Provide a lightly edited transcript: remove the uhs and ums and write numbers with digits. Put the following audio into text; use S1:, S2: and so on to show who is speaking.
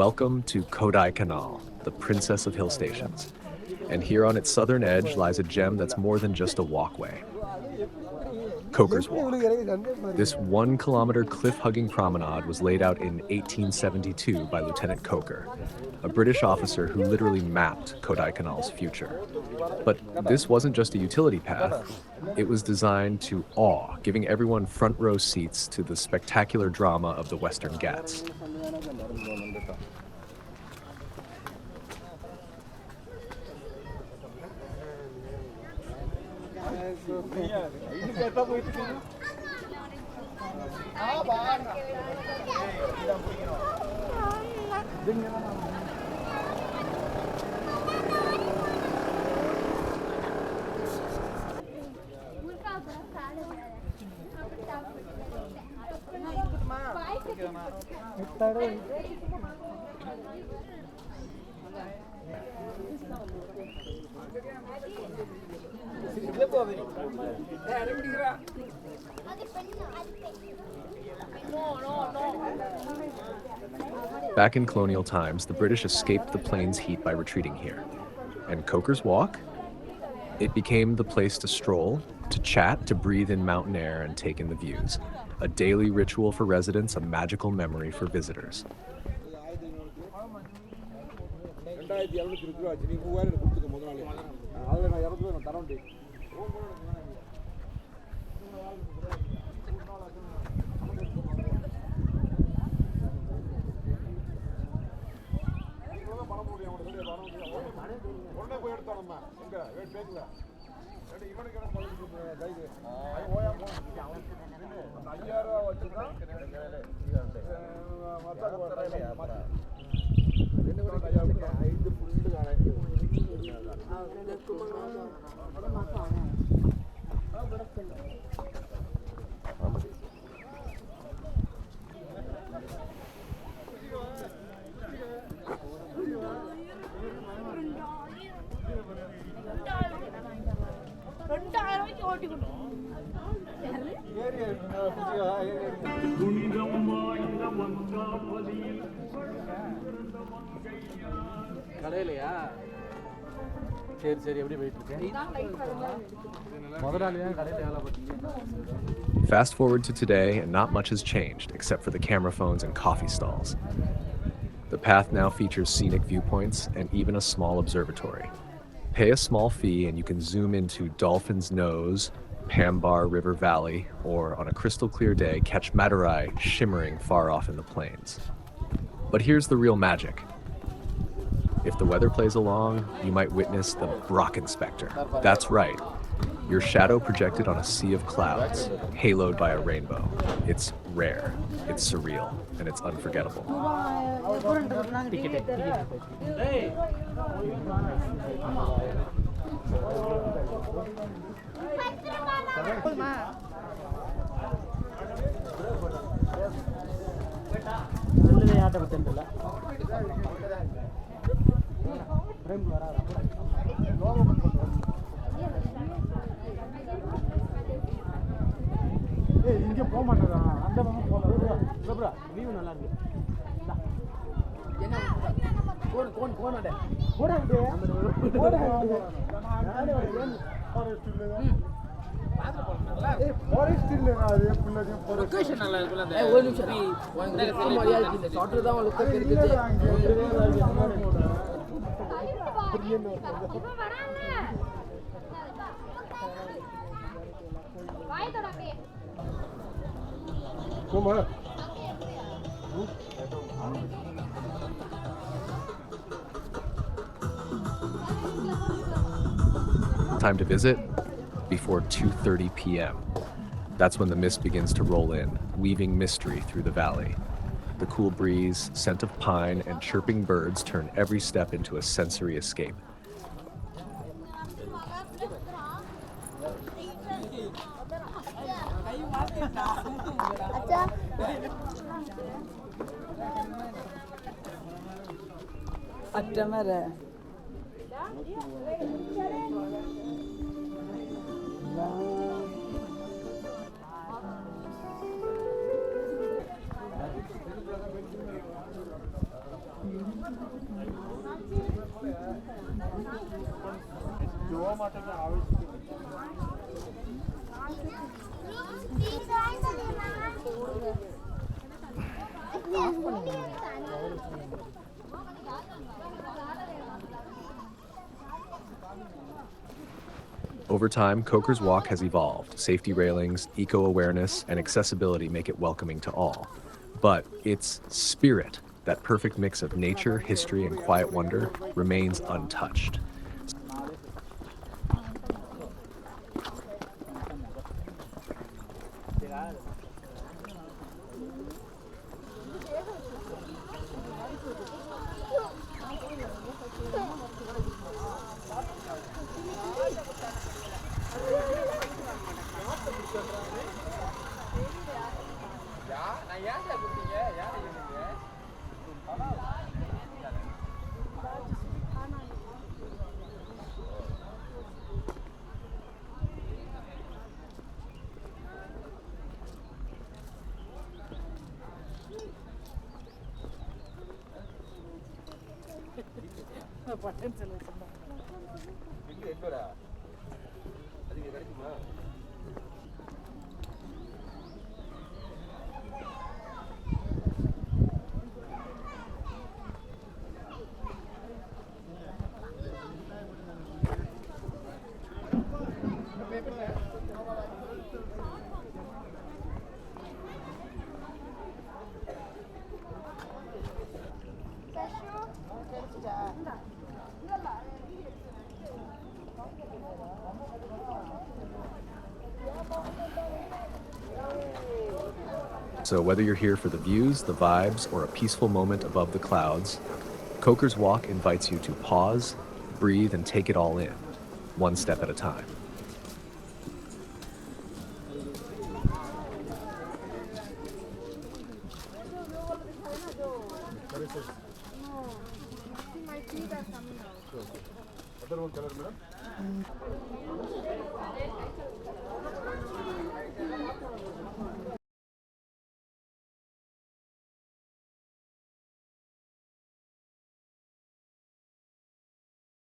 S1: Welcome to Kodaikanal, the princess of hill stations. And here on its southern edge lies a gem that's more than just a walkway. Coaker's Walk. This 1 kilometer cliff-hugging promenade was laid out in 1872 by Lieutenant Coaker, a British officer who literally mapped Kodaikanal's future. But this wasn't just a utility path. It was designed to awe, giving everyone front row seats to the spectacular drama of the Western Ghats. Back in colonial times, the British escaped the plains' heat by retreating here. And Coker's Walk? It became the place to stroll, to chat, to breathe in mountain air and take in the views. A daily ritual for residents, a magical memory for visitors. Fast forward to today, and not much has changed, except for the camera phones and coffee stalls. The path now features scenic viewpoints and even a small observatory. Pay a small fee and you can zoom into Dolphin's Nose, Pambar River Valley, or on a crystal clear day, catch Madurai shimmering far off in the plains. But here's the real magic. If the weather plays along, you might witness the Brocken Spectre. That's right. Your shadow projected on a sea of clouds, haloed by a rainbow. It's rare, it's surreal, and it's unforgettable. Time to visit? Before 2:30 p.m. That's when the mist begins to roll in, weaving mystery through the valley. The cool breeze, scent of pine, and chirping birds turn every step into a sensory escape. Over time, Coker's Walk has evolved. Safety railings, eco-awareness, and accessibility make it welcoming to all. But its spirit, that perfect mix of nature, history, and quiet wonder, remains untouched. So whether you're here for the views, the vibes, or a peaceful moment above the clouds, Coker's Walk invites you to pause, breathe, and take it all in, one step at a time.